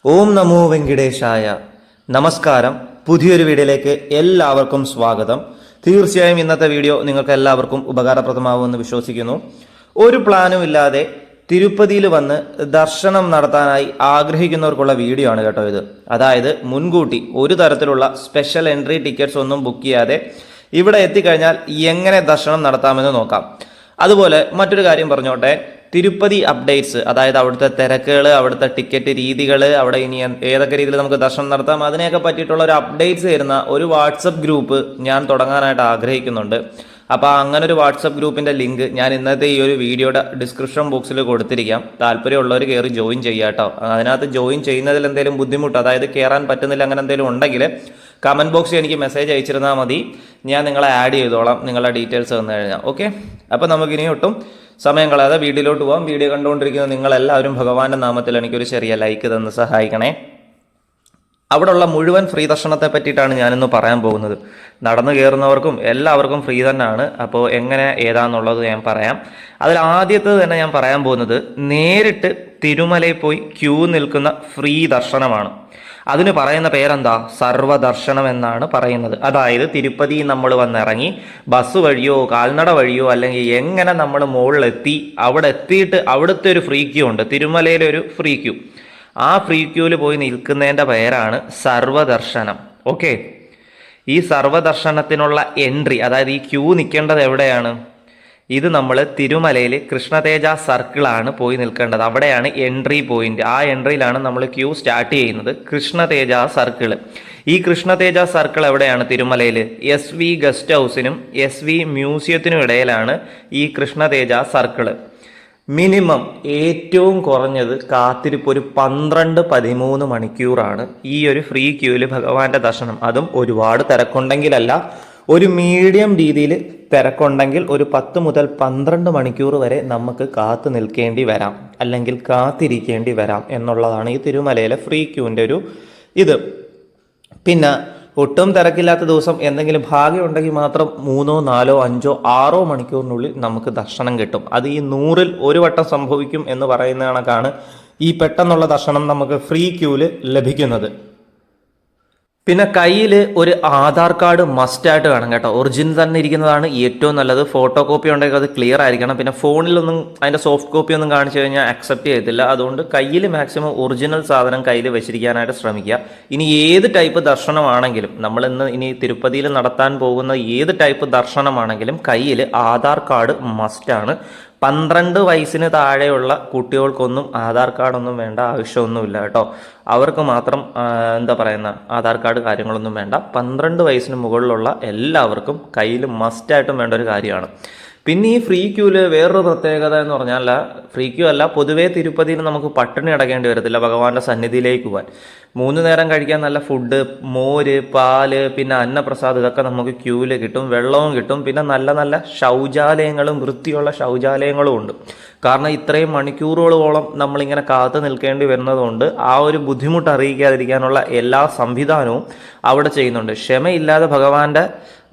ഓം നമോ വെങ്കിടേശായ. നമസ്കാരം. പുതിയൊരു വീഡിയോയിലേക്ക് എല്ലാവർക്കും സ്വാഗതം. തീർച്ചയായും ഇന്നത്തെ വീഡിയോ നിങ്ങൾക്ക് എല്ലാവർക്കും ഉപകാരപ്രദമാവുമെന്ന് വിശ്വസിക്കുന്നു. ഒരു പ്ലാനും ഇല്ലാതെ തിരുപ്പതിയിൽ വന്ന് ദർശനം നടത്താനായി ആഗ്രഹിക്കുന്നവർക്കുള്ള വീഡിയോ ആണ് കേട്ടോ ഇത്. അതായത് മുൻകൂട്ടി ഒരു തരത്തിലുള്ള സ്പെഷ്യൽ എൻട്രി ടിക്കറ്റ്സ് ഒന്നും ബുക്ക് ചെയ്യാതെ ഇവിടെ എത്തിക്കഴിഞ്ഞാൽ എങ്ങനെ ദർശനം നടത്താമെന്ന് നോക്കാം. അതുപോലെ മറ്റൊരു കാര്യം പറഞ്ഞോട്ടെ, തിരുപ്പതി അപ്ഡേറ്റ്സ്, അതായത് അവിടുത്തെ തിരക്കുകൾ, അവിടുത്തെ ടിക്കറ്റ് രീതികൾ, അവിടെ ഇനി ഏതൊക്കെ രീതിയിൽ നമുക്ക് ദർശനം നടത്താം, അതിനെയൊക്കെ പറ്റിയിട്ടുള്ള ഒരു അപ്ഡേറ്റ്സ് തരുന്ന ഒരു വാട്സപ്പ് ഗ്രൂപ്പ് ഞാൻ തുടങ്ങാനായിട്ട് ആഗ്രഹിക്കുന്നുണ്ട്. അപ്പോൾ അങ്ങനെ ഒരു വാട്സപ്പ് ഗ്രൂപ്പിൻ്റെ ലിങ്ക് ഞാൻ ഇന്നത്തെ ഈ ഒരു വീഡിയോയുടെ ഡിസ്ക്രിപ്ഷൻ ബോക്സിൽ കൊടുത്തിരിക്കാം. താല്പര്യമുള്ളവർ കയറി ജോയിൻ ചെയ്യുക കേട്ടോ. അതിനകത്ത് ജോയിൻ ചെയ്യുന്നതിൽ എന്തെങ്കിലും ബുദ്ധിമുട്ട്, അതായത് കയറാൻ പറ്റുന്നില്ല അങ്ങനെ എന്തെങ്കിലും ഉണ്ടെങ്കിൽ കമൻറ്റ് ബോക്സിൽ എനിക്ക് മെസ്സേജ് അയച്ചിരുന്നാൽ മതി. ഞാൻ നിങ്ങളെ ആഡ് ചെയ്തോളാം, നിങ്ങളുടെ ഡീറ്റെയിൽസ് തന്നു കഴിഞ്ഞാൽ. ഓക്കെ, അപ്പോൾ നമുക്കിനി ഒട്ടും സമയം കളയാതെ വീഡിയോയിലോട്ട് പോകാം. വീഡിയോ കണ്ടുകൊണ്ടിരിക്കുന്ന നിങ്ങളെല്ലാവരും ഭഗവാന്റെ നാമത്തിൽ എനിക്കൊരു ചെറിയ ലൈക്ക് തന്ന് സഹായിക്കണേ. അവിടെയുള്ള മുഴുവൻ ഫ്രീ ദർശനത്തെ പറ്റിയിട്ടാണ് ഞാനിന്ന് പറയാൻ പോകുന്നത്. നടന്നു കയറുന്നവർക്കും എല്ലാവർക്കും ഫ്രീ തന്നെയാണ്. അപ്പോൾ എങ്ങനെ ഏതാന്നുള്ളത് ഞാൻ പറയാം. അതിൽ ആദ്യത്തെ തന്നെ ഞാൻ പറയാൻ പോകുന്നത് നേരിട്ട് തിരുമലയിൽ പോയി ക്യൂ നിൽക്കുന്ന ഫ്രീ ദർശനമാണ്. അതിന് പറയുന്ന പേരെന്താ? സർവദർശനം എന്നാണ് പറയുന്നത്. അതായത് തിരുപ്പതി നമ്മൾ വന്നിറങ്ങി ബസ് വഴിയോ കാൽനട വഴിയോ അല്ലെങ്കിൽ എങ്ങനെ നമ്മൾ മുകളിലെത്തി അവിടെ എത്തിയിട്ട് അവിടുത്തെ ഒരു ഫ്രീ ക്യൂ ഉണ്ട്, തിരുമലയിലെ ഒരു ഫ്രീ ക്യൂ. ആ ഫ്രീ ക്യൂവിൽ പോയി നിൽക്കുന്നതിൻ്റെ പേരാണ് സർവദർശനം. ഓക്കെ, ഈ സർവദർശനത്തിനുള്ള എൻട്രി, അതായത് ഈ ക്യൂ നിൽക്കേണ്ടത് എവിടെയാണ്? ഇത് നമ്മൾ തിരുമലയിൽ കൃഷ്ണതേജ സർക്കിളാണ് പോയി നിൽക്കേണ്ടത്. അവിടെയാണ് എൻട്രി പോയിന്റ്. ആ എൻട്രിയിലാണ് നമ്മൾ ക്യൂ സ്റ്റാർട്ട് ചെയ്യുന്നത്, കൃഷ്ണതേജ സർക്കിൾ. ഈ കൃഷ്ണതേജ സർക്കിൾ എവിടെയാണ്? തിരുമലയിൽ SV ഗസ്റ്റ് ഹൗസിനും SV മ്യൂസിയത്തിനും ഇടയിലാണ് ഈ കൃഷ്ണതേജ സർക്കിള്. മിനിമം ഏറ്റവും കുറഞ്ഞത് കാത്തിരിപ്പ് ഒരു 12-13 മണിക്കൂറാണ് ഈ ഒരു ഫ്രീ ക്യൂവിൽ ഭഗവാന്റെ ദർശനം. അതും ഒരുപാട് തിരക്കുണ്ടെങ്കിലല്ല, ഒരു മീഡിയം രീതിയിൽ തിരക്കുണ്ടെങ്കിൽ ഒരു 10 മുതൽ 12 മണിക്കൂർ വരെ നമുക്ക് കാത്തു നിൽക്കേണ്ടി വരാം, അല്ലെങ്കിൽ കാത്തിരിക്കേണ്ടി വരാം എന്നുള്ളതാണ് ഈ തിരുമലയിലെ ഫ്രീ ക്യൂവിൻ്റെ ഒരു ഇത്. പിന്നെ ഒട്ടും തിരക്കില്ലാത്ത ദിവസം എന്തെങ്കിലും ഭാഗ്യം ഉണ്ടെങ്കിൽ മാത്രം 3, 4, 5, 6 മണിക്കൂറിനുള്ളിൽ നമുക്ക് ദർശനം കിട്ടും. അത് ഈ 100-ൽ 1 വട്ടം സംഭവിക്കും എന്ന് പറയുന്ന കണക്കാണ് ഈ പെട്ടെന്നുള്ള ദർശനം നമുക്ക് ഫ്രീ ക്യൂവിൽ ലഭിക്കുന്നത്. പിന്നെ കയ്യിൽ ഒരു ആധാർ കാർഡ് മസ്റ്റായിട്ട് വേണം കേട്ടോ. ഒറിജിനൽ തന്നെ ഇരിക്കുന്നതാണ് ഏറ്റവും നല്ലത്. ഫോട്ടോ കോപ്പി ഉണ്ടെങ്കിൽ അത് ക്ലിയർ ആയിരിക്കണം. പിന്നെ ഫോണിലൊന്നും അതിൻ്റെ സോഫ്റ്റ് കോപ്പി ഒന്നും കാണിച്ചു കഴിഞ്ഞാൽ അക്സെപ്റ്റ് ചെയ്യത്തില്ല. അതുകൊണ്ട് കയ്യിൽ മാക്സിമം ഒറിജിനൽ സാധനം കയ്യിൽ വെച്ചിരിക്കാനായിട്ട് ശ്രമിക്കുക. ഇനി ഏത് ടൈപ്പ് ദർശനമാണെങ്കിലും, ഇനി തിരുപ്പതിയിൽ നടത്താൻ പോകുന്ന ഏത് ടൈപ്പ് ദർശനമാണെങ്കിലും കയ്യിൽ ആധാർ കാർഡ് മസ്റ്റാണ്. 12 വയസ്സിന് താഴെയുള്ള കുട്ടികൾക്കൊന്നും ആധാർ കാർഡൊന്നും വേണ്ട, ആവശ്യമൊന്നുമില്ല കേട്ടോ. അവർക്ക് മാത്രം ആധാർ കാർഡ് കാര്യങ്ങളൊന്നും വേണ്ട. 12 വയസ്സിന് മുകളിലുള്ള എല്ലാവർക്കും കയ്യിൽ മസ്റ്റായിട്ടും വേണ്ട ഒരു കാര്യമാണ്. പിന്നെ ഈ ഫ്രീ ക്യൂവിൽ വേറൊരു പ്രത്യേകത എന്ന് പറഞ്ഞാൽ, ഫ്രീ ക്യൂ അല്ല, പൊതുവേ തിരുപ്പതിയിൽ നമുക്ക് പട്ടിണി അടക്കേണ്ടി വരത്തില്ല ഭഗവാന്റെ സന്നിധിയിലേക്ക് പോകാൻ. 3 നേരം കഴിക്കാൻ നല്ല ഫുഡ്, മോര്, പാല്, പിന്നെ അന്നപ്രസാദം, ഇതൊക്കെ നമുക്ക് ക്യൂവിൽ കിട്ടും. വെള്ളവും കിട്ടും. പിന്നെ നല്ല നല്ല ശൗചാലയങ്ങളും വൃത്തിയുള്ള ശൗചാലയങ്ങളും ഉണ്ട്. കാരണം ഇത്രയും മണിക്കൂറുകളോളം നമ്മളിങ്ങനെ കാത്തു നിൽക്കേണ്ടി വരുന്നതുകൊണ്ട് ആ ഒരു ബുദ്ധിമുട്ട് അറിയിക്കാതിരിക്കാനുള്ള എല്ലാ സംവിധാനവും അവിടെ ചെയ്യുന്നുണ്ട്. ക്ഷമയില്ലാതെ ഭഗവാന്റെ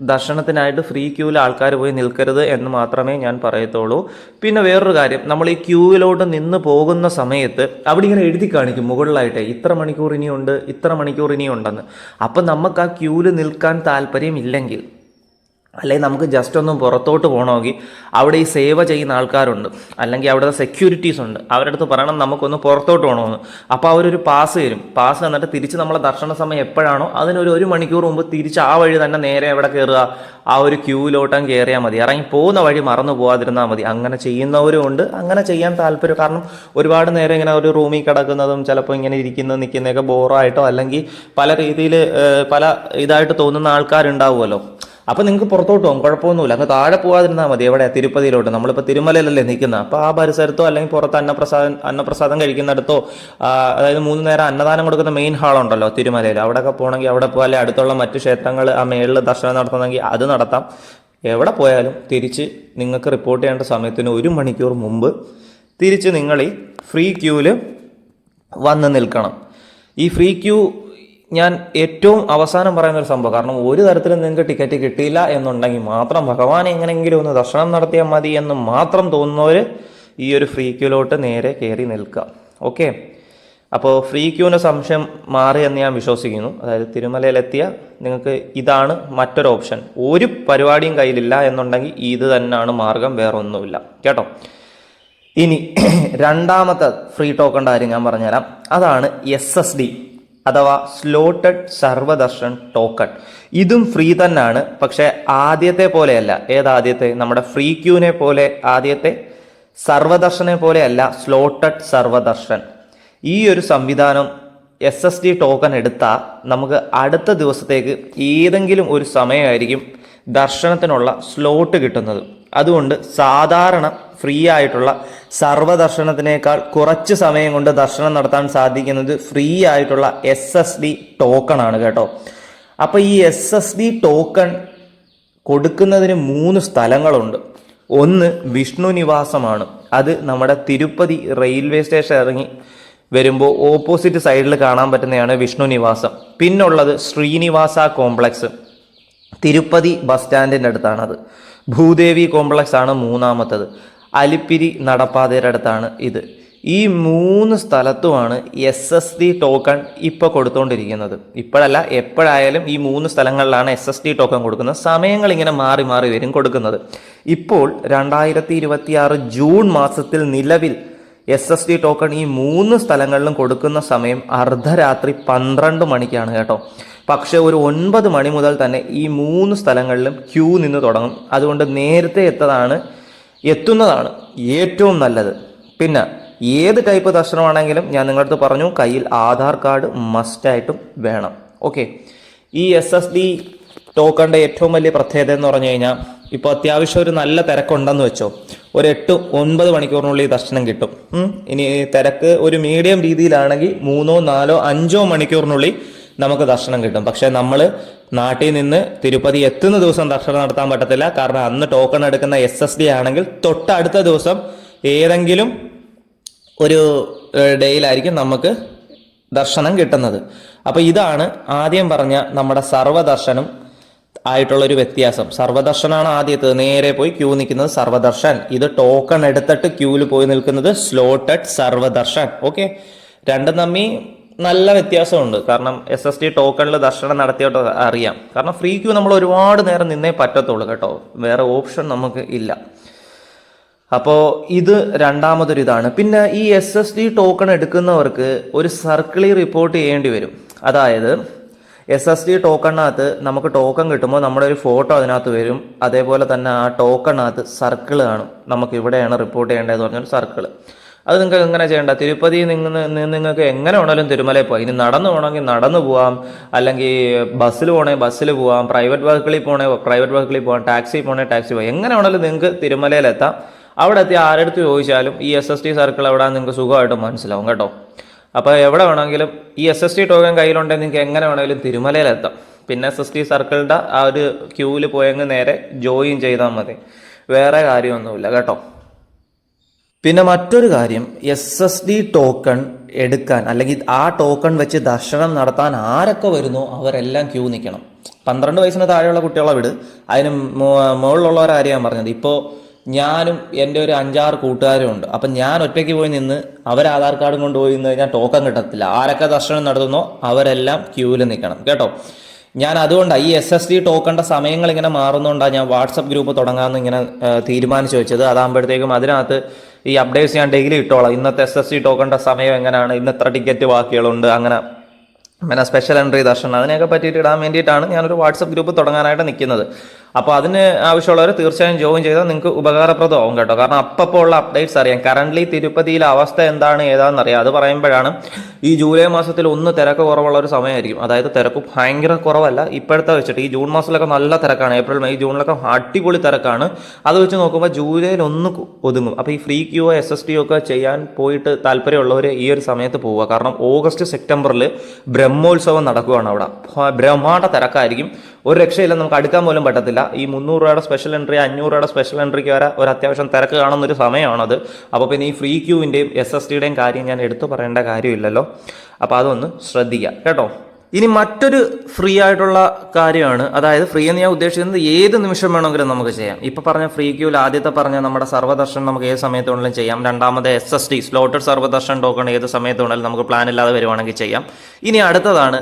ദർശനത്തിനായിട്ട് ഫ്രീ ക്യൂവിൽ ആൾക്കാർ പോയി നിൽക്കരുത് എന്ന് മാത്രമേ ഞാൻ പറയത്തുള്ളൂ. പിന്നെ വേറൊരു കാര്യം, നമ്മൾ ഈ ക്യൂവിലോട്ട് നിന്ന് പോകുന്ന സമയത്ത് അവിടെ ഇങ്ങനെ എഴുതി കാണിക്കും മുകളിലായിട്ട് ഇത്ര മണിക്കൂർ ഇനിയുണ്ട്, ഇത്ര മണിക്കൂർ ഇനിയുണ്ടെന്ന്. അപ്പം നമുക്ക് ആ ക്യൂവിൽ നിൽക്കാൻ താല്പര്യമില്ലെങ്കിൽ, അല്ലെങ്കിൽ നമുക്ക് ജസ്റ്റ് ഒന്ന് പുറത്തോട്ട് പോകണമെങ്കിൽ അവിടെ ഈ സേവ ചെയ്യുന്ന ആൾക്കാരുണ്ട്, അല്ലെങ്കിൽ അവിടുത്തെ സെക്യൂരിറ്റീസ് ഉണ്ട്. അവരുടെ അടുത്ത് പറയണം നമുക്കൊന്ന് പുറത്തോട്ട് പോകണമെന്ന്. അപ്പോൾ അവരൊരു പാസ് തരും. പാസ് തന്നിട്ട് തിരിച്ച് നമ്മളെ ദർശന സമയം എപ്പോഴാണോ അതിനൊരു 1 മണിക്കൂർ മുമ്പ് തിരിച്ച് ആ വഴി തന്നെ നേരെ എവിടെ കയറുക, ആ ഒരു ക്യൂവിലോട്ടം കയറിയാൽ മതി. ഇറങ്ങി പോകുന്ന വഴി മറന്നു പോകാതിരുന്നാൽ മതി. അങ്ങനെ ചെയ്യുന്നവരും ഉണ്ട്. അങ്ങനെ ചെയ്യാൻ താല്പര്യം, കാരണം ഒരുപാട് നേരം ഇങ്ങനെ ഒരു റൂമിൽ കിടക്കുന്നതും ചിലപ്പോൾ ഇങ്ങനെ നിൽക്കുന്നതൊക്കെ ബോറായിട്ടോ അല്ലെങ്കിൽ പല രീതിയിൽ പല ഇതായിട്ട് തോന്നുന്ന ആൾക്കാരുണ്ടാവുമല്ലോ. അപ്പോൾ നിങ്ങൾക്ക് പുറത്തോട്ട് പോകും, കുഴപ്പമൊന്നുമില്ല. അങ്ങ് താഴെ പോകാതിരുന്നാൽ മതി. എവിടെ? തിരുപ്പതിയിലോട്ട്. നമ്മളിപ്പോൾ തിരുമലയിലല്ലേ നിൽക്കുന്നത്. അപ്പോൾ ആ പരിസരത്തോ അല്ലെങ്കിൽ പുറത്ത് അന്നപ്രസാദം കഴിക്കുന്നിടത്തോ, അതായത് 3 നേരം അന്നദാനം കൊടുക്കുന്ന മെയിൻ ഹാളുണ്ടല്ലോ തിരുമലയിൽ, അവിടെയൊക്കെ പോകണമെങ്കിൽ അവിടെ പോകാം. അല്ലെങ്കിൽ അടുത്തുള്ള മറ്റു ക്ഷേത്രങ്ങൾ ആ മേളിൽ ദർശനം നടത്തണമെങ്കിൽ അത് നടത്താം. എവിടെ പോയാലും തിരിച്ച് നിങ്ങൾക്ക് റിപ്പോർട്ട് ചെയ്യേണ്ട സമയത്തിന് 1 മണിക്കൂർ മുമ്പ് തിരിച്ച് നിങ്ങൾ ഈ ഫ്രീ ക്യൂവിൽ വന്ന് നിൽക്കണം. ഈ ഫ്രീ ക്യൂ ഞാൻ ഏറ്റവും അവസാനം പറയുന്ന ഒരു സംഭവം, കാരണം ഒരു തരത്തിലും നിങ്ങൾക്ക് ടിക്കറ്റ് കിട്ടിയില്ല എന്നുണ്ടെങ്കിൽ മാത്രം ഭഗവാനെ എങ്ങനെയെങ്കിലും ഒന്ന് ദർശനം നടത്തിയാൽ മതി എന്ന് മാത്രം തോന്നുന്നവർ ഈ ഒരു ഫ്രീ ക്യൂലോട്ട് നേരെ കയറി നിൽക്കുക. ഓക്കെ, അപ്പോൾ ഫ്രീ ക്യൂവിൻ്റെ സംശയം മാറി എന്ന് ഞാൻ വിശ്വസിക്കുന്നു. അതായത് തിരുമലയിലെത്തിയ നിങ്ങൾക്ക് ഇതാണ് മറ്റൊരു ഓപ്ഷൻ. ഒരു പരിപാടിയും കയ്യിലില്ല എന്നുണ്ടെങ്കിൽ ഇത് തന്നെയാണ് മാർഗം, വേറെ ഒന്നുമില്ല കേട്ടോ. ഇനി രണ്ടാമത്തെ ഫ്രീ ടോക്കണിൻ്റെ കാര്യം ഞാൻ പറഞ്ഞുതരാം. അതാണ് SSD അഥവാ സ്ലോട്ടഡ് സർവദർശൻ ടോക്കൺ. ഇതും ഫ്രീ തന്നെയാണ്, പക്ഷേ ആദ്യത്തെ പോലെയല്ല. ഏതാദ്യത്തെ? നമ്മുടെ ഫ്രീ ക്യൂവിനെ പോലെ ആദ്യത്തെ സർവദർശനെ പോലെയല്ല സ്ലോട്ടഡ് സർവദർശൻ. ഈ ഒരു സംവിധാനം SSD ടോക്കൺ എടുത്താൽ നമുക്ക് അടുത്ത ദിവസത്തേക്ക് ഏതെങ്കിലും ഒരു സമയമായിരിക്കും ദർശനത്തിനുള്ള സ്ലോട്ട് കിട്ടുന്നത്. അതുകൊണ്ട് സാധാരണ ഫ്രീ ആയിട്ടുള്ള സർവദർശനത്തിനേക്കാൾ കുറച്ച് സമയം കൊണ്ട് ദർശനം നടത്താൻ സാധിക്കുന്നത് ഫ്രീ ആയിട്ടുള്ള SSD ടോക്കൺ ആണ് കേട്ടോ. അപ്പോൾ ഈ SSD ടോക്കൺ കൊടുക്കുന്നതിന് 3 സ്ഥലങ്ങളുണ്ട്. ഒന്ന് വിഷ്ണു നിവാസമാണ്. അത് നമ്മുടെ തിരുപ്പതി റെയിൽവേ സ്റ്റേഷൻ ഇറങ്ങി വരുമ്പോൾ ഓപ്പോസിറ്റ് സൈഡിൽ കാണാൻ പറ്റുന്നതാണ് വിഷ്ണു നിവാസം. പിന്നുള്ളത് ശ്രീനിവാസ കോംപ്ലക്സ്, തിരുപ്പതി ബസ് സ്റ്റാൻഡിൻ്റെ അടുത്താണത്. ഭൂദേവി കോംപ്ലക്സ് ആണ് മൂന്നാമത്തത്. അലിപ്പിരി നടപ്പാതയുടെ അടുത്താണ് ഇത്. ഈ 3 സ്ഥലത്തുമാണ് SSD ടോക്കൺ ഇപ്പോൾ കൊടുത്തുകൊണ്ടിരിക്കുന്നത്. ഇപ്പോഴല്ല, എപ്പോഴായാലും ഈ 3 സ്ഥലങ്ങളിലാണ് SSD ടോക്കൺ കൊടുക്കുന്നത്. സമയങ്ങൾ ഇങ്ങനെ മാറി മാറി വരും കൊടുക്കുന്നത്. ഇപ്പോൾ 2026 ജൂൺ മാസത്തിൽ നിലവിൽ SSD ടോക്കൺ ഈ 3 സ്ഥലങ്ങളിലും കൊടുക്കുന്ന സമയം അർദ്ധരാത്രി 12 മണിക്കാണ് കേട്ടോ. പക്ഷേ ഒരു 9 മണി മുതൽ തന്നെ ഈ 3 സ്ഥലങ്ങളിലും ക്യൂ നിന്ന് തുടങ്ങും. അതുകൊണ്ട് നേരത്തെ എത്തുന്നതാണ് ഏറ്റവും നല്ലത്. പിന്നെ ഏത് ടൈപ്പ് ദർശനമാണെങ്കിലും ഞാൻ നിങ്ങളടുത്ത് പറഞ്ഞു, കയ്യിൽ ആധാർ കാർഡ് മസ്റ്റായിട്ടും വേണം. ഓക്കെ. ഈ SSD ടോക്കണിൻ്റെ ഏറ്റവും വലിയ പ്രത്യേകത എന്ന് പറഞ്ഞു കഴിഞ്ഞാൽ, ഇപ്പോൾ അത്യാവശ്യം ഒരു നല്ല തിരക്കുണ്ടെന്ന് വെച്ചോ, ഒരു 8-9 മണിക്കൂറിനുള്ളിൽ ദർശനം കിട്ടും. ഇനി തിരക്ക് ഒരു മീഡിയം രീതിയിലാണെങ്കിൽ 3-4-5 മണിക്കൂറിനുള്ളിൽ നമുക്ക് ദർശനം കിട്ടും. പക്ഷെ നമ്മൾ നാട്ടിൽ നിന്ന് തിരുപ്പതി എത്തുന്ന ദിവസം ദർശനം നടത്താൻ പറ്റത്തില്ല. കാരണം അന്ന് ടോക്കൺ എടുക്കുന്ന SSD ആണെങ്കിൽ തൊട്ടടുത്ത ദിവസം ഏതെങ്കിലും ഒരു ഡേയിലായിരിക്കും നമുക്ക് ദർശനം കിട്ടുന്നത്. അപ്പോൾ ഇതാണ് ആദ്യം പറഞ്ഞ നമ്മുടെ സർവദർശനം ആയിട്ടുള്ളൊരു വ്യത്യാസം. സർവദർശനാണ് ആദ്യത്തെ, നേരെ പോയി ക്യൂ നിൽക്കുന്നത് സർവദർശൻ. ഇത് ടോക്കൺ എടുത്തിട്ട് ക്യൂവിൽ പോയി നിൽക്കുന്നത് സ്ലോട്ടഡ് സർവദർശൻ. ഓക്കെ. രണ്ടും തമ്മിൽ നല്ല വ്യത്യാസമുണ്ട്. കാരണം SSD ടോക്കണിൽ ദർശനം നടത്തിയോട്ട് അറിയാം. കാരണം ഫ്രീ ക്യൂ നമ്മൾ ഒരുപാട് നേരം നിന്നേ പറ്റത്തുള്ളൂ കേട്ടോ, വേറെ ഓപ്ഷൻ നമുക്ക് ഇല്ല. അപ്പോൾ ഇത് രണ്ടാമതൊരു ഇതാണ്. പിന്നെ ഈ SSD ടോക്കൺ എടുക്കുന്നവർക്ക് ഒരു സർക്കിളിൽ റിപ്പോർട്ട് ചെയ്യേണ്ടി വരും. അതായത് SSD ടോക്കണിനകത്ത് നമുക്ക് ടോക്കൺ കിട്ടുമ്പോൾ നമ്മുടെ ഒരു ഫോട്ടോ അതിനകത്ത് വരും. അതേപോലെ തന്നെ ആ ടോക്കണിനകത്ത് സർക്കിൾ കാണും. നമുക്ക് ഇവിടെയാണ് റിപ്പോർട്ട് ചെയ്യേണ്ടതെന്ന് പറഞ്ഞാൽ സർക്കിൾ. അത് നിങ്ങൾക്ക് എങ്ങനെ ചെയ്യേണ്ട, തിരുപ്പതി നിങ്ങൾക്ക് എങ്ങനെ വേണമെങ്കിലും തിരുമലയിൽ പോകാം. ഇനി നടന്നു പോകണമെങ്കിൽ നടന്നു പോവാം, അല്ലെങ്കിൽ ബസ്സിൽ പോകണമെങ്കിൽ ബസ്സിൽ പോവാം, പ്രൈവറ്റ് വെഹിക്കിളിൽ പോകണമെങ്കിൽ പ്രൈവറ്റ് വെഹിക്കിളിൽ പോകാം, ടാക്സി പോകണമെങ്കിൽ ടാക്സി പോകാം. എങ്ങനെ വേണമെങ്കിലും നിങ്ങൾക്ക് തിരുമലയിലെത്താം. അവിടെ എത്തി ആരെടുത്ത് ചോദിച്ചാലും ഈ SSD സർക്കിൾ എവിടെ നിങ്ങൾക്ക് സുഖമായിട്ട് മനസ്സിലാവും കേട്ടോ. അപ്പോൾ എവിടെ വേണമെങ്കിലും ഈ SSD ടോക്കൺ കയ്യിലുണ്ടെങ്കിൽ നിങ്ങൾക്ക് എങ്ങനെ വേണമെങ്കിലും തിരുമലയിലെത്താം. പിന്നെ SSD സർക്കിളിൻ്റെ ആ ഒരു ക്യൂവിൽ പോയെങ്കിൽ നേരെ ജോയിൻ ചെയ്താൽ മതി, വേറെ കാര്യമൊന്നുമില്ല കേട്ടോ. പിന്നെ മറ്റൊരു കാര്യം, SSD ടോക്കൺ എടുക്കാൻ അല്ലെങ്കിൽ ആ ടോക്കൺ വെച്ച് ദർശനം നടത്താൻ ആരൊക്കെ വരുന്നോ അവരെല്ലാം ക്യൂ നിൽക്കണം. 12 വയസ്സിന് താഴെയുള്ള കുട്ടികളെ വിട്, അതിന് മുകളിലുള്ളവരാരും ഞാൻ പറഞ്ഞത്. ഇപ്പോൾ ഞാനും എൻ്റെ ഒരു 5-6 കൂട്ടുകാരും ഉണ്ട്. അപ്പം ഞാൻ ഒറ്റയ്ക്ക് പോയി നിന്ന് അവർ ആധാർ കാർഡും കൊണ്ട് പോയി നിന്ന് കഴിഞ്ഞാൽ ടോക്കൺ കിട്ടത്തില്ല. ആരൊക്കെ ദർശനം നടത്തുന്നോ അവരെല്ലാം ക്യൂവിൽ നിൽക്കണം കേട്ടോ. ഞാൻ അതുകൊണ്ടാണ് ഈ SSD ടോക്കണിൻ്റെ സമയങ്ങൾ ഇങ്ങനെ മാറുന്നതുകൊണ്ടാണ് ഞാൻ വാട്സപ്പ് ഗ്രൂപ്പ് തുടങ്ങാമെന്ന് ഇങ്ങനെ തീരുമാനിച്ചു വെച്ചത്. അതാകുമ്പോഴത്തേക്കും അതിനകത്ത് ഈ അപ്ഡേറ്റ്സ് ഞാൻ ഡെയിലി ഇട്ടോളാം. ഇന്നത്തെ SSD ടോക്കണിൻ്റെ സമയം എങ്ങനെയാണ്, ഇന്ന് എത്ര ടിക്കറ്റ് ബാക്കികളുണ്ട്, അങ്ങനെ സ്പെഷ്യൽ എൻട്രി ദർശനം അതിനെയൊക്കെ പറ്റിയിട്ട് ഇടാൻ വേണ്ടിയിട്ടാണ് ഞാനൊരു വാട്സപ്പ് ഗ്രൂപ്പ് തുടങ്ങാനായിട്ട് നിൽക്കുന്നത്. അപ്പോൾ അതിന് ആവശ്യമുള്ളവർ തീർച്ചയായും ജോയിൻ ചെയ്താൽ നിങ്ങൾക്ക് ഉപകാരപ്രദമാവും കേട്ടോ. കാരണം അപ്പോൾ ഉള്ള അപ്ഡേറ്റ്സ് അറിയാം. കറൻ്റ്ലി തിരുപ്പതിയിലെ അവസ്ഥ എന്താണ് ഏതാണെന്നറിയാം. അത് പറയുമ്പോഴാണ് ഈ ജൂലൈ മാസത്തിൽ തിരക്ക് കുറവുള്ള ഒരു സമയമായിരിക്കും. അതായത് തിരക്ക് ഭയങ്കര കുറവല്ല ഇപ്പോഴത്തെ വെച്ചിട്ട്. ഈ ജൂൺ മാസത്തിലൊക്കെ നല്ല തിരക്കാണ്. ഏപ്രിൽ മെയ് ജൂണിലൊക്കെ അടിപൊളി തിരക്കാണ്. അത് വെച്ച് നോക്കുമ്പോൾ ജൂലൈയിൽ ഒതുങ്ങും. അപ്പോൾ ഈ ഫ്രീ ക്യൂ SSD ഒക്കെ ചെയ്യാൻ പോയിട്ട് താല്പര്യമുള്ളവർ ഈ ഒരു സമയത്ത് പോവുക. കാരണം ഓഗസ്റ്റ് സെപ്റ്റംബറിൽ ബ്രഹ്മോത്സവം നടക്കുകയാണ്. അവിടെ ബ്രഹ്മാണ്ഡ തിരക്കായിരിക്കും. ഒരു രക്ഷയില്ല, നമുക്ക് അടുക്കാൻ പോലും പറ്റത്തില്ല. ഈ 300 രൂപയുടെ സ്പെഷ്യൽ എൻട്രി 500 രൂപയുടെ സ്പെഷ്യൽ എൻട്രിക്ക് വരെ ഒരു അത്യാവശ്യം തിരക്ക് കാണുന്നൊരു സമയമാണത്. അപ്പോൾ പിന്നെ ഈ ഫ്രീ ക്യൂവിൻ്റെയും SSDയുടെയും കാര്യം ഞാൻ എടുത്തു പറയേണ്ട കാര്യമില്ലല്ലോ. അപ്പോൾ അതൊന്ന് ശ്രദ്ധിക്കുക കേട്ടോ. ഇനി മറ്റൊരു ഫ്രീ ആയിട്ടുള്ള കാര്യമാണ്, അതായത് ഫ്രീ എന്ന് ഞാൻ ഉദ്ദേശിക്കുന്നത് ഏത് നിമിഷം വേണമെങ്കിലും നമുക്ക് ചെയ്യാം. ഇപ്പം പറഞ്ഞ ഫ്രീ ക്യൂവിൽ ആദ്യത്തെ പറഞ്ഞ നമ്മുടെ സർവ്വദർശനം നമുക്ക് ഏത് സമയത്ത് വേണമെങ്കിലും ചെയ്യാം. രണ്ടാമത് SST സ്ലോട്ടഡ് സർവ്വദർശൻ ടോക്കൺ ഏത് സമയത്ത് വേണമെങ്കിലും നമുക്ക് പ്ലാൻ ഇല്ലാതെ വരുവാണെങ്കിൽ ചെയ്യാം. ഇനി അടുത്തതാണ്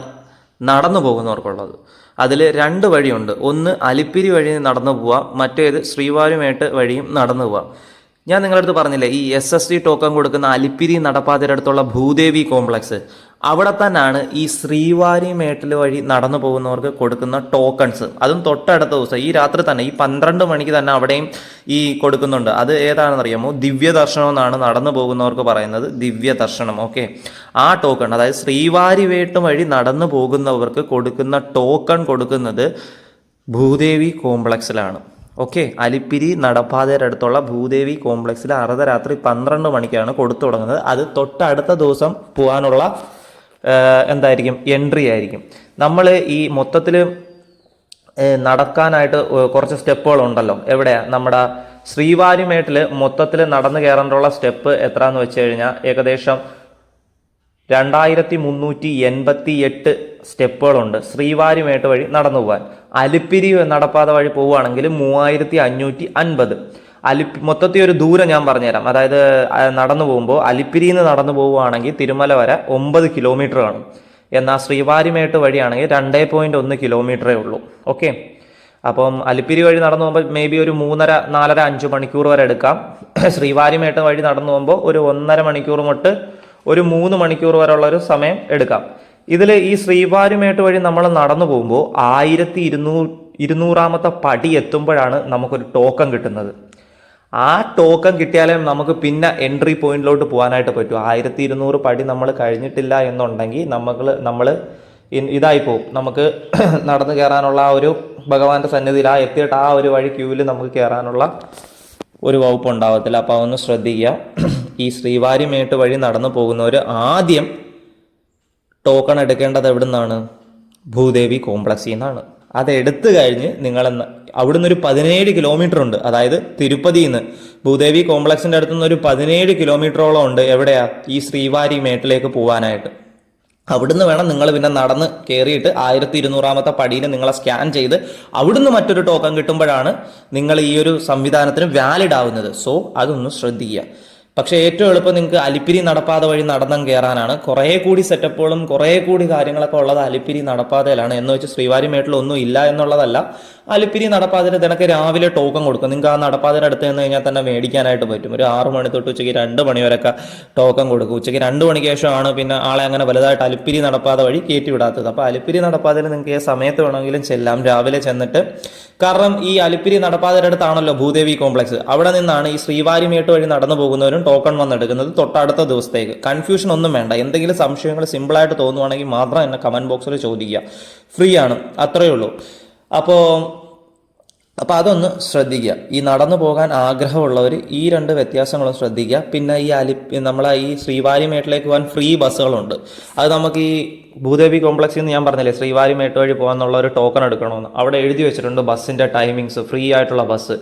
നടന്നു പോകുന്നവർക്കുള്ളത്. അതിൽ 2 വഴിയുണ്ട്. ഒന്ന് അലിപ്പിരി വഴി നടന്നു പോവാം, മറ്റേത് ശ്രീവാരുമേട്ട് വഴിയും നടന്നു പോവാം. ഞാൻ നിങ്ങളുടെ അടുത്ത് പറഞ്ഞില്ലേ, ഈ SST ടോക്കൺ കൊടുക്കുന്ന അലിപ്പിരി നടപ്പാതയുടെ അടുത്തുള്ള ഭൂദേവി കോംപ്ലക്സ്, അവിടെ തന്നെയാണ് ഈ ശ്രീവാരിമേട്ടിൽ വഴി നടന്നു പോകുന്നവർക്ക് കൊടുക്കുന്ന ടോക്കൺസ്. അതും തൊട്ടടുത്ത ദിവസം ഈ രാത്രി തന്നെ ഈ 12 മണിക്ക് തന്നെ അവിടെയും ഈ കൊടുക്കുന്നുണ്ട്. അത് ഏതാണെന്നറിയാമോ? ദിവ്യ ദർശനം എന്നാണ് നടന്നു പോകുന്നവർക്ക് പറയുന്നത്, ദിവ്യ ദർശനം. ഓക്കെ, ആ ടോക്കൺ, അതായത് ശ്രീവാരിമേട്ട് വഴി നടന്നു പോകുന്നവർക്ക് കൊടുക്കുന്ന ടോക്കൺ കൊടുക്കുന്നത് ഭൂദേവി കോംപ്ലക്സിലാണ്. ഓക്കെ, അലിപ്പിരി നടപ്പാതയുടെ അടുത്തുള്ള ഭൂദേവി കോംപ്ലക്സിൽ അർദ്ധരാത്രി 12 മണിക്കാണ് കൊടുത്തു തുടങ്ങുന്നത്. അത് തൊട്ടടുത്ത ദിവസം പോകാനുള്ള എന്തായിരിക്കും, എൻട്രി ആയിരിക്കും. നമ്മൾ ഈ മൊത്തത്തിൽ നടക്കാനായിട്ട് കുറച്ച് സ്റ്റെപ്പുകളുണ്ടല്ലോ. എവിടെയാ? നമ്മുടെ ശ്രീവാരിമേട്ടിൽ മൊത്തത്തിൽ നടന്നു കയറേണ്ടുള്ള സ്റ്റെപ്പ് എത്രയെന്ന് വെച്ച് കഴിഞ്ഞാൽ ഏകദേശം 2388 സ്റ്റെപ്പുകളുണ്ട് ശ്രീവാരിമേട്ട് വഴി നടന്നു പോകാൻ. അലിപ്പിരി നടപ്പാത വഴി പോവുകയാണെങ്കിൽ 3550. മൊത്തത്തിൽ ഒരു ദൂരം ഞാൻ പറഞ്ഞുതരാം. അതായത് നടന്നു പോകുമ്പോൾ അലിപ്പിരിയിൽ നിന്ന് നടന്നു പോവുകയാണെങ്കിൽ തിരുമല വരെ 9 കിലോമീറ്റർ കാണും. എന്നാൽ ശ്രീവാരിമേട്ട് വഴിയാണെങ്കിൽ 2.1 കിലോമീറ്ററേ ഉള്ളൂ. ഓക്കെ, അപ്പം അലിപ്പിരി വഴി നടന്നു പോകുമ്പോൾ മേ ബി ഒരു 3.5, 4.5, 5 മണിക്കൂർ വരെ എടുക്കാം. ശ്രീവാരിമേട്ട് വഴി നടന്നു പോകുമ്പോൾ ഒരു 1.5 മണിക്കൂർ തൊട്ട് ഒരു 3 മണിക്കൂർ വരെയുള്ള ഒരു സമയം എടുക്കാം. ഇതിൽ ഈ ശ്രീവാരിമേട്ട് വഴി നമ്മൾ നടന്നു പോകുമ്പോൾ 1200 പടി എത്തുമ്പോഴാണ് നമുക്കൊരു ടോക്കൺ കിട്ടുന്നത്. ആ ടോക്കൺ കിട്ടിയാലേ നമുക്ക് പിന്നെ എൻട്രി പോയിന്റിലോട്ട് പോകാനായിട്ട് പറ്റും. 1200 പടി നമ്മൾ കഴിഞ്ഞിട്ടില്ല എന്നുണ്ടെങ്കിൽ നമ്മൾ ഇതായി പോകും. നമുക്ക് നടന്നു കയറാനുള്ള ആ ഒരു ഭഗവാന്റെ സന്നിധിയിൽ എത്തിയിട്ട് ആ ഒരു വഴി ക്യൂവിൽ നമുക്ക് കയറാനുള്ള ഒരു വകുപ്പ് ഉണ്ടാവത്തില്ല. അപ്പോൾ അതൊന്ന് ശ്രദ്ധിക്കുക. ഈ ശ്രീവാരിമേട്ട് വഴി നടന്നു പോകുന്നവർ ആദ്യം ടോക്കൺ എടുക്കേണ്ടത് എവിടെ നിന്നാണ്? ഭൂദേവി കോംപ്ലക്സിൽ നിന്നാണ്. അത് എടുത്തു കഴിഞ്ഞ് നിങ്ങൾ അവിടുന്ന് ഒരു 17 കിലോമീറ്റർ ഉണ്ട്. അതായത് തിരുപ്പതിയിൽ നിന്ന് ഭൂദേവി കോംപ്ലക്സിന്റെ അടുത്തുനിന്ന് ഒരു 17 കിലോമീറ്ററോളം ഉണ്ട്. എവിടെയാ? ഈ ശ്രീവാരിമേട്ടിലേക്ക് പോകാനായിട്ട്. അവിടുന്ന് വേണം നിങ്ങൾ പിന്നെ നടന്ന് കയറിയിട്ട് 1200 പടിയിൽ നിങ്ങളെ സ്കാൻ ചെയ്ത് അവിടുന്ന് മറ്റൊരു ടോക്കൺ കിട്ടുമ്പോഴാണ് നിങ്ങൾ ഈ ഒരു സംവിധാനത്തിന് വാലിഡ് ആവുന്നത്. സോ അതൊന്ന് ശ്രദ്ധിക്കുക. പക്ഷേ ഏറ്റവും എളുപ്പം നിങ്ങൾക്ക് അലിപ്പിരി നടപ്പാത വഴി നടന്നം കയറാനാണ്. കുറേ കൂടി സെറ്റപ്പുകളും കുറേ കൂടി കാര്യങ്ങളൊക്കെ ഉള്ളത് അലിപ്പിരി നടപ്പാതയിലാണ്. എന്ന് വെച്ച് ശ്രീവാരിമേട്ടിൽ ഒന്നും ഇല്ല എന്നുള്ളതല്ല. അലിപ്പിരി നടപ്പാതയിൽ ഇതിനൊക്കെ രാവിലെ ടോക്കൺ കൊടുക്കും. നിങ്ങൾക്ക് ആ നടപ്പാതയുടെ അടുത്ത് നിന്ന് കഴിഞ്ഞാൽ തന്നെ മേടിക്കാനായിട്ട് പറ്റും. ഒരു 6 മണി തൊട്ട് ഉച്ചയ്ക്ക് 2 മണി വരെയൊക്കെ ടോക്കൺ കൊടുക്കും. ഉച്ചയ്ക്ക് 2 മണിക്ക് ശേഷമാണ് പിന്നെ ആളെ അങ്ങനെ വലുതായിട്ട് അലിപ്പിരി നടപ്പാത വഴി കയറ്റി വിടാത്തത്. അപ്പോൾ അലിപ്പിരി നടപ്പാതയിൽ നിങ്ങൾക്ക് ഏത് സമയത്ത് വേണമെങ്കിലും ചെല്ലാം, രാവിലെ ചെന്നിട്ട്. കാരണം ഈ അലിപ്പിരി നടപ്പാതയുടെ അടുത്താണല്ലോ ഭൂദേവി കോംപ്ലക്സ്. അവിടെ നിന്നാണ് ഈ ശ്രീവാരിമേട്ട് വഴി നടന്നു പോകുന്നവരും ടോക്കൺ വന്നെടുക്കുന്നത് തൊട്ടടുത്ത ദിവസത്തേക്ക്. കൺഫ്യൂഷൻ ഒന്നും വേണ്ട. എന്തെങ്കിലും സംശയങ്ങൾ സിമ്പിളായിട്ട് തോന്നുവാണെങ്കിൽ മാത്രം എന്നെ കമന്റ് ബോക്സിൽ ചോദിക്കുക. ഫ്രീ ആണ്, അത്രയേ ഉള്ളൂ. അപ്പോൾ അതൊന്ന് ശ്രദ്ധിക്കുക. ഈ നടന്നു പോകാൻ ആഗ്രഹമുള്ളവർ ഈ 2 വ്യത്യാസങ്ങളും ശ്രദ്ധിക്കുക. പിന്നെ നമ്മളെ ഈ ശ്രീവാരിമേട്ടിലേക്ക് പോകാൻ ഫ്രീ ബസ്സുകളുണ്ട്. അത് നമുക്ക് ഈ ഭൂദേവി കോംപ്ലക്സിൽ നിന്ന് ഞാൻ പറഞ്ഞില്ലേ ശ്രീവാരിമേട്ട് വഴി പോകാനുള്ള ഒരു ടോക്കൺ എടുക്കണമെന്ന്. അവിടെ എഴുതി വെച്ചിട്ടുണ്ട് ബസ്സിൻ്റെ ടൈമിങ്സ്, ഫ്രീ ആയിട്ടുള്ള ബസ്.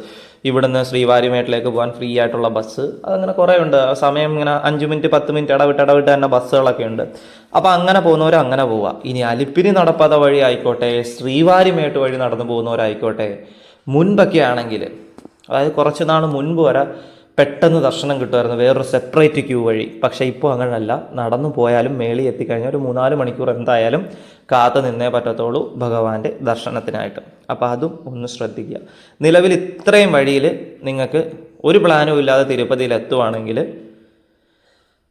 ഇവിടുന്ന് ശ്രീവാരിമേട്ടിലേക്ക് പോകാൻ ഫ്രീ ആയിട്ടുള്ള ബസ് അതങ്ങനെ കുറേ ഉണ്ട്. സമയം ഇങ്ങനെ 5 മിനിറ്റ് 10 മിനിറ്റ് ഇടവിട്ട് തന്നെ ബസ്സുകളൊക്കെ ഉണ്ട്. അപ്പോൾ അങ്ങനെ പോകുന്നവർ അങ്ങനെ പോവുക. ഇനി അലിപ്പിരി നടപ്പാത വഴി ആയിക്കോട്ടെ, ശ്രീവാരിമേട്ട് വഴി നടന്നു പോകുന്നവരായിക്കോട്ടെ, മുൻപൊക്കെ ആണെങ്കിൽ, അതായത് കുറച്ച് നാൾ മുൻപ് വരെ പെട്ടെന്ന് ദർശനം കിട്ടുമായിരുന്നു വേറൊരു സെപ്പറേറ്റ് ക്യൂ വഴി. പക്ഷേ ഇപ്പോൾ അങ്ങനെയല്ല. നടന്നു പോയാലും മേളിൽ എത്തിക്കഴിഞ്ഞാൽ ഒരു 3-4 മണിക്കൂർ എന്തായാലും കാത്തു നിന്നേ പറ്റത്തുള്ളൂ ഭഗവാന്റെ ദർശനത്തിനായിട്ട്. അപ്പോൾ അതും ഒന്ന് ശ്രദ്ധിക്കുക. നിലവിൽ ഇത്രയും വഴിയിൽ നിങ്ങൾക്ക് ഒരു പ്ലാനും ഇല്ലാതെ തിരുപ്പതിയിൽ എത്തുവാണെങ്കിൽ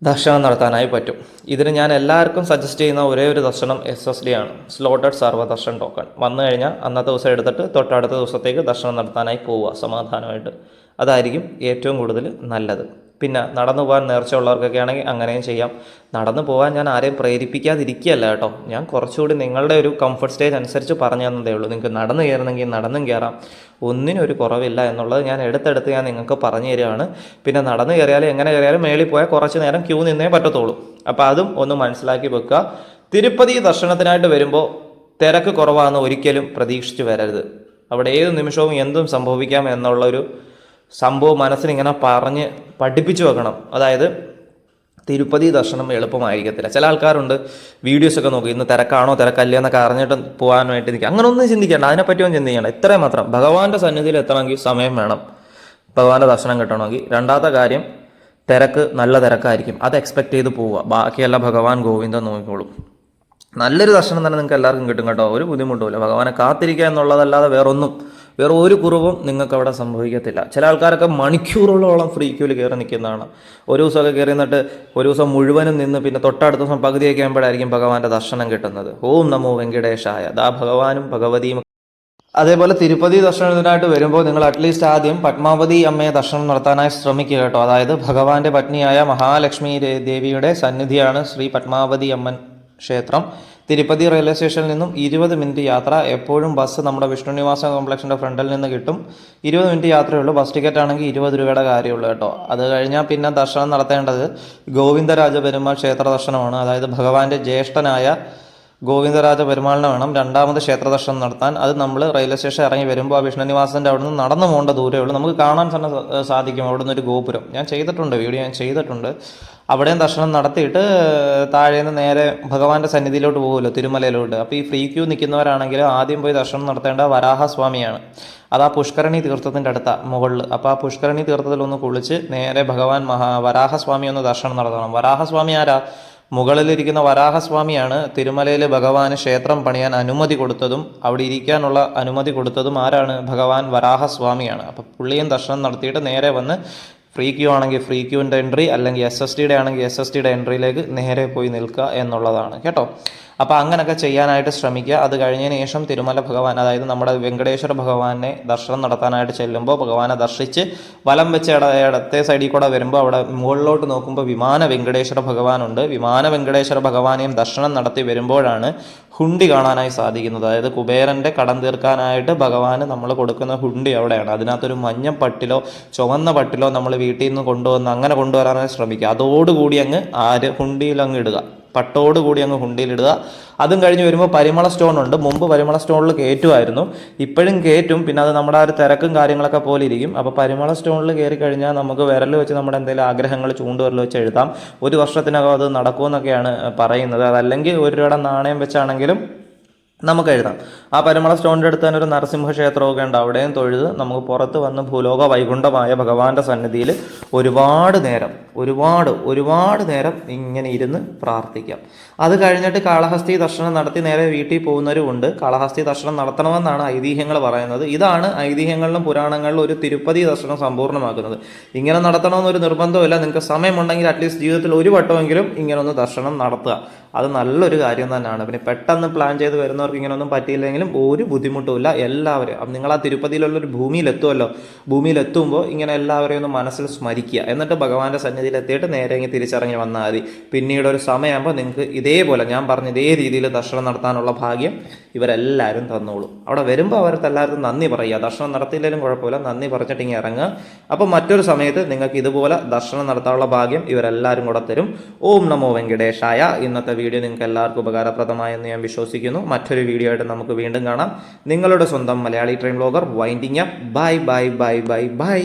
ദർശനം നടത്താനായി പറ്റും. ഇതിന് ഞാൻ എല്ലാവർക്കും സജസ്റ്റ് ചെയ്യുന്ന ഒരേ ഒരു ദർശനം SSD ആണ്, സ്ലോട്ടഡ് സർവ്വദർശൻ ടോക്കൺ. വന്നു കഴിഞ്ഞാൽ അന്നത്തെ ദിവസം എടുത്തിട്ട് തൊട്ടടുത്ത ദിവസത്തേക്ക് ദർശനം നടത്താനായി പോവുക സമാധാനമായിട്ട്. അതായിരിക്കും ഏറ്റവും കൂടുതൽ നല്ലത്. പിന്നെ നടന്നു പോകാൻ നേർച്ചയുള്ളവർക്കൊക്കെ ആണെങ്കിൽ അങ്ങനെയും ചെയ്യാം. നടന്നു പോകാൻ ഞാൻ ആരെയും പ്രേരിപ്പിക്കാതിരിക്കുകയല്ല കേട്ടോ. ഞാൻ കുറച്ചുകൂടി നിങ്ങളുടെ ഒരു കംഫർട്ട് സ്റ്റേജ് അനുസരിച്ച് പറഞ്ഞു തന്നതേ ഉള്ളൂ. നിങ്ങൾക്ക് നടന്നു കയറണമെങ്കിൽ നടന്നും കയറാം, ഒന്നിനും ഒരു കുറവില്ല എന്നുള്ളത് ഞാൻ ഞാൻ നിങ്ങൾക്ക് പറഞ്ഞു തരികയാണ്. പിന്നെ നടന്നു കയറിയാലും എങ്ങനെ കയറിയാലും മേളിൽ പോയാൽ കുറച്ച് നേരം ക്യൂ നിന്നേ പറ്റത്തുള്ളൂ. അപ്പോൾ അതും ഒന്ന് മനസ്സിലാക്കി വെക്കുക. തിരുപ്പതി ദർശനത്തിനായിട്ട് വരുമ്പോൾ തിരക്ക് കുറവാണെന്ന് ഒരിക്കലും പ്രതീക്ഷിച്ച് വരരുത്. അവിടെ ഏത് നിമിഷവും എന്തും സംഭവിക്കാം എന്നുള്ളൊരു സംഭവം മനസ്സിലിങ്ങനെ പറഞ്ഞ് പഠിപ്പിച്ചു വെക്കണം. അതായത് തിരുപ്പതി ദർശനം എളുപ്പമായിരിക്കത്തില്ല. ചില ആൾക്കാരുണ്ട് വീഡിയോസൊക്കെ നോക്കി ഇന്ന് തിരക്കാണോ തിരക്കല്ലേ എന്നൊക്കെ അറിഞ്ഞിട്ട് പോകാനായിട്ട് നിൽക്കുക. അങ്ങനെ ഒന്നും ചിന്തിക്കേണ്ട, അതിനെപ്പറ്റിയൊന്നും ചിന്തിക്കേണ്ട. ഇത്രയും മാത്രം, ഭഗവാന്റെ സന്നിധിയിൽ എത്തണമെങ്കിൽ സമയം വേണം, ഭഗവാന്റെ ദർശനം കിട്ടണമെങ്കിൽ. രണ്ടാമത്തെ കാര്യം, തിരക്ക് നല്ല തിരക്കായിരിക്കും, അത് എക്സ്പെക്ട് ചെയ്ത് പോവുക. ബാക്കിയെല്ലാം ഭഗവാൻ ഗോവിന്ദൻ നോക്കിക്കോളും. നല്ലൊരു ദർശനം തന്നെ നിങ്ങൾക്ക് എല്ലാവർക്കും കിട്ടും കേട്ടോ, ഒരു ബുദ്ധിമുട്ടുമില്ല. ഭഗവാനെ കാത്തിരിക്കുക എന്നുള്ളതല്ലാതെ വേറെ ഒരു കുറവും നിങ്ങൾക്ക് അവിടെ സംഭവിക്കത്തില്ല. ചില ആൾക്കാരൊക്കെ മണിക്കൂറുകളോളം ഫ്രീ ക്യൂവിൽ കയറി നിൽക്കുന്നതാണ്. ഒരു ദിവസമൊക്കെ കയറി നിന്നിട്ട് ഒരു ദിവസം മുഴുവനും നിന്ന് പിന്നെ തൊട്ടടുത്ത ദിവസം പകുതിയൊക്കെ ആകുമ്പോഴായിരിക്കും ഭഗവാന്റെ ദർശനം കിട്ടുന്നത്. ഓം നമോ വെങ്കടേശായ. ദാ ഭഗവാനും ഭഗവതിയും. അതേപോലെ തിരുപ്പതി ദർശനത്തിനായിട്ട് വരുമ്പോൾ നിങ്ങൾ അറ്റ്ലീസ്റ്റ് ആദ്യം പത്മാവതി അമ്മയെ ദർശനം നടത്താനായി ശ്രമിക്കുക കേട്ടോ. അതായത് ഭഗവാന്റെ പത്നിയായ മഹാലക്ഷ്മി ദേവിയുടെ സന്നിധിയാണ് ശ്രീ പത്മാവതി അമ്മൻ ക്ഷേത്രം. തിരുപ്പതി റെയിൽവേ സ്റ്റേഷനിൽ നിന്നും 20 മിനിറ്റ് യാത്ര. എപ്പോഴും ബസ് നമ്മുടെ വിഷ്ണുനിവാസ കോംപ്ലക്സിൻ്റെ ഫ്രണ്ടിൽ നിന്ന് കിട്ടും. 20 മിനിറ്റ് യാത്രയുള്ളൂ. ബസ് ടിക്കറ്റ് ആണെങ്കിൽ 20 രൂപയുടെ കാര്യമുള്ളൂ കേട്ടോ. അത് കഴിഞ്ഞാൽ പിന്നെ ദർശനം നടത്തേണ്ടത് ഗോവിന്ദരാജ പെരുമാൾ ക്ഷേത്ര ദർശനമാണ്. അതായത് ഭഗവാന്റെ ജ്യേഷ്ഠനായ ഗോവിന്ദരാജ പെരുമാളിനെ വേണം രണ്ടാമത് ക്ഷേത്ര ദർശനം നടത്താൻ. അത് നമ്മൾ റെയിൽവേ സ്റ്റേഷൻ ഇറങ്ങി വരുമ്പോൾ ആ വിഷ്ണുനിവാസൻ്റെ അവിടെ നിന്ന് നടന്നു പോകേണ്ട ദൂരമേ ഉള്ളൂ. നമുക്ക് കാണാൻ തന്നെ സാധിക്കും അവിടെ നിന്നൊരു ഗോപുരം. ഞാൻ ചെയ്തിട്ടുണ്ട്. അവിടെയും ദർശനം നടത്തിയിട്ട് താഴേന്ന് നേരെ ഭഗവാന്റെ സന്നിധിയിലോട്ട് പോകുമല്ലോ, തിരുമലയിലോട്ട്. അപ്പോൾ ഈ ഫ്രീ ക്യൂ നിൽക്കുന്നവരാണെങ്കിൽ ആദ്യം പോയി ദർശനം നടത്തേണ്ട വരാഹസ്വാമിയാണ്. അത് ആ പുഷ്കരണി തീർത്ഥത്തിൻ്റെ അടുത്താണ് മുകളിൽ. അപ്പോൾ ആ പുഷ്കരണി തീർത്ഥത്തിലൊന്ന് കുളിച്ച് നേരെ ഭഗവാൻ വരാഹസ്വാമി ഒന്ന് ദർശനം നടത്തണം. വരാഹസ്വാമി ആരാ? മുകളിലിരിക്കുന്ന വരാഹസ്വാമിയാണ് തിരുമലയിൽ ഭഗവാന് ക്ഷേത്രം പണിയാൻ അനുമതി കൊടുത്തതും അവിടെ ഇരിക്കാനുള്ള അനുമതി കൊടുത്തതും ആരാണ്? ഭഗവാൻ വരാഹസ്വാമിയാണ്. അപ്പോൾ പുള്ളിയും ദർശനം നടത്തിയിട്ട് നേരെ വന്ന് ഫ്രീ ക്യൂ ആണെങ്കിൽ ഫ്രീ ക്യൂവിൻ്റെ എൻട്രി, അല്ലെങ്കിൽ SSTയുടെ ആണെങ്കിൽ SSTയുടെ എൻട്രിയിലേക്ക് നേരെ പോയി നിൽക്കുക എന്നുള്ളതാണ് കേട്ടോ. അപ്പോൾ അങ്ങനെയൊക്കെ ചെയ്യാനായിട്ട് ശ്രമിക്കുക. അത് കഴിഞ്ഞതിന് ശേഷം തിരുമല ഭഗവാൻ, അതായത് നമ്മുടെ വെങ്കടേശ്വര ഭഗവാനെ ദർശനം നടത്താനായിട്ട് ചെല്ലുമ്പോൾ ഭഗവാനെ ദർശിച്ച് വലം വെച്ച് ഇടത്തെ സൈഡിൽ കൂടെ വരുമ്പോൾ അവിടെ മുകളിലോട്ട് നോക്കുമ്പോൾ വിമാന വെങ്കടേശ്വര ഭഗവാനുണ്ട്. വിമാന വെങ്കടേശ്വര ഭഗവാനെയും ദർശനം നടത്തി വരുമ്പോഴാണ് ഹുണ്ടി കാണാനായി സാധിക്കുന്നത്. അതായത് കുബേരൻ്റെ കടം തീർക്കാനായിട്ട് ഭഗവാന് നമ്മൾ കൊടുക്കുന്ന ഹുണ്ടി അവിടെയാണ്. അതിനകത്തൊരു മഞ്ഞ പട്ടിലോ ചുവന്ന പട്ടിലോ നമ്മൾ വീട്ടിൽ നിന്ന് അങ്ങനെ കൊണ്ടുവരാനായി ശ്രമിക്കുക. അതോടുകൂടി അങ്ങ് ഹുണ്ടിയിൽ അങ്ങ് ഇടുക, പട്ടോടുകൂടി അങ്ങ് ഹുണ്ടിയിലിടുക. അതും കഴിഞ്ഞ് വരുമ്പോൾ പരിമള സ്റ്റോൺ ഉണ്ട്. മുമ്പ് പരിമള സ്റ്റോണിൽ കയറ്റുമായിരുന്നു, ഇപ്പോഴും കയറ്റും. പിന്നെ അത് നമ്മുടെ ആ ഒരു തിരക്കും കാര്യങ്ങളൊക്കെ പോലെ ഇരിക്കും. അപ്പോൾ പരിമള സ്റ്റോണിൽ കയറി കഴിഞ്ഞാൽ നമുക്ക് വിരൽ വെച്ച് നമ്മുടെ എന്തെങ്കിലും ആഗ്രഹങ്ങൾ ചൂണ്ടുവിരൽ വെച്ച് എഴുതാം. 1 വർഷത്തിനകം അത് നടക്കുമെന്നൊക്കെയാണ് പറയുന്നത്. അതല്ലെങ്കിൽ 1 രൂപയുടെ നാണയം വെച്ചാണെങ്കിലും നമുക്ക് എഴുതാം. ആ പരിമള സ്റ്റോണിൻ്റെ അടുത്ത് തന്നെ ഒരു നരസിംഹ ക്ഷേത്രമൊക്കെ ഉണ്ട്. അവിടെയും തൊഴുത് നമുക്ക് പുറത്ത് വന്ന് ഭൂലോക വൈകുണ്ഠമായ ഭഗവാന്റെ സന്നിധിയിൽ ഒരുപാട് നേരം ഇങ്ങനെ ഇരുന്ന് പ്രാർത്ഥിക്കാം. അത് കഴിഞ്ഞിട്ട് കാളഹസ്തി ദർശനം നടത്തി നേരെ വീട്ടിൽ പോകുന്നവരുമുണ്ട്. കാളഹസ്തി ദർശനം നടത്തണമെന്നാണ് ഐതിഹ്യങ്ങൾ പറയുന്നത്. ഇതാണ് ഐതിഹ്യങ്ങളിലും പുരാണങ്ങളിലും ഒരു തിരുപ്പതി ദർശനം സമ്പൂർണ്ണമാക്കുന്നത്. ഇങ്ങനെ നടത്തണമെന്നൊരു നിർബന്ധമില്ല. നിങ്ങൾക്ക് സമയമുണ്ടെങ്കിൽ അറ്റ്ലീസ്റ്റ് ജീവിതത്തിൽ ഒരു വട്ടമെങ്കിലും ഇങ്ങനെ ഒന്ന് ദർശനം നടത്തുക. അത് നല്ലൊരു കാര്യം തന്നെയാണ്. പിന്നെ പെട്ടെന്ന് പ്ലാൻ ചെയ്ത് വരുന്നവർക്ക് ഇങ്ങനെയൊന്നും പറ്റിയില്ലെങ്കിലും ഒരു ബുദ്ധിമുട്ടുമില്ല. എല്ലാവരും നിങ്ങൾ ആ തിരുപ്പതിയിലുള്ളൊരു ഭൂമിയിലെത്തുമ്പോൾ ഇങ്ങനെ എല്ലാവരെയും ഒന്ന് മനസ്സിൽ സ്മരിക്കുക. എന്നിട്ട് ഭഗവാന്റെ സന്നിധിയിൽ എത്തിയിട്ട് നേരെ ഇങ്ങനെ തിരിച്ചിറങ്ങി വന്നാൽ മതി. പിന്നീട് ഒരു സമയമാകുമ്പോൾ നിങ്ങൾക്ക് ഇതേപോലെ ഞാൻ പറഞ്ഞ ഇതേ രീതിയിൽ ദർശനം നടത്താനുള്ള ഭാഗ്യം ഇവരെല്ലാവരും തന്നോളും. അവിടെ വരുമ്പോൾ അവർക്ക് എല്ലാവർക്കും നന്ദി പറയുക. ദർശനം നടത്തിയില്ലെങ്കിലും കുഴപ്പമില്ല, നന്ദി പറഞ്ഞിട്ട് ഇങ്ങനെ ഇറങ്ങുക. അപ്പോൾ മറ്റൊരു സമയത്ത് നിങ്ങൾക്ക് ഇതുപോലെ ദർശനം നടത്താനുള്ള ഭാഗ്യം ഇവരെല്ലാവരും കൂടെ തരും. ഓം നമോ വെങ്കടേശായ. ഇന്നത്തെ വീഡിയോ നിങ്ങൾക്ക് എല്ലാവർക്കും ഉപകാരപ്രദമായെന്ന് ഞാൻ വിശ്വസിക്കുന്നു. മറ്റൊരു വീഡിയോ ആയിട്ട് നമുക്ക് വീണ്ടും കാണാം. നിങ്ങളുടെ സ്വന്തം Malayali train vlogger winding up. By.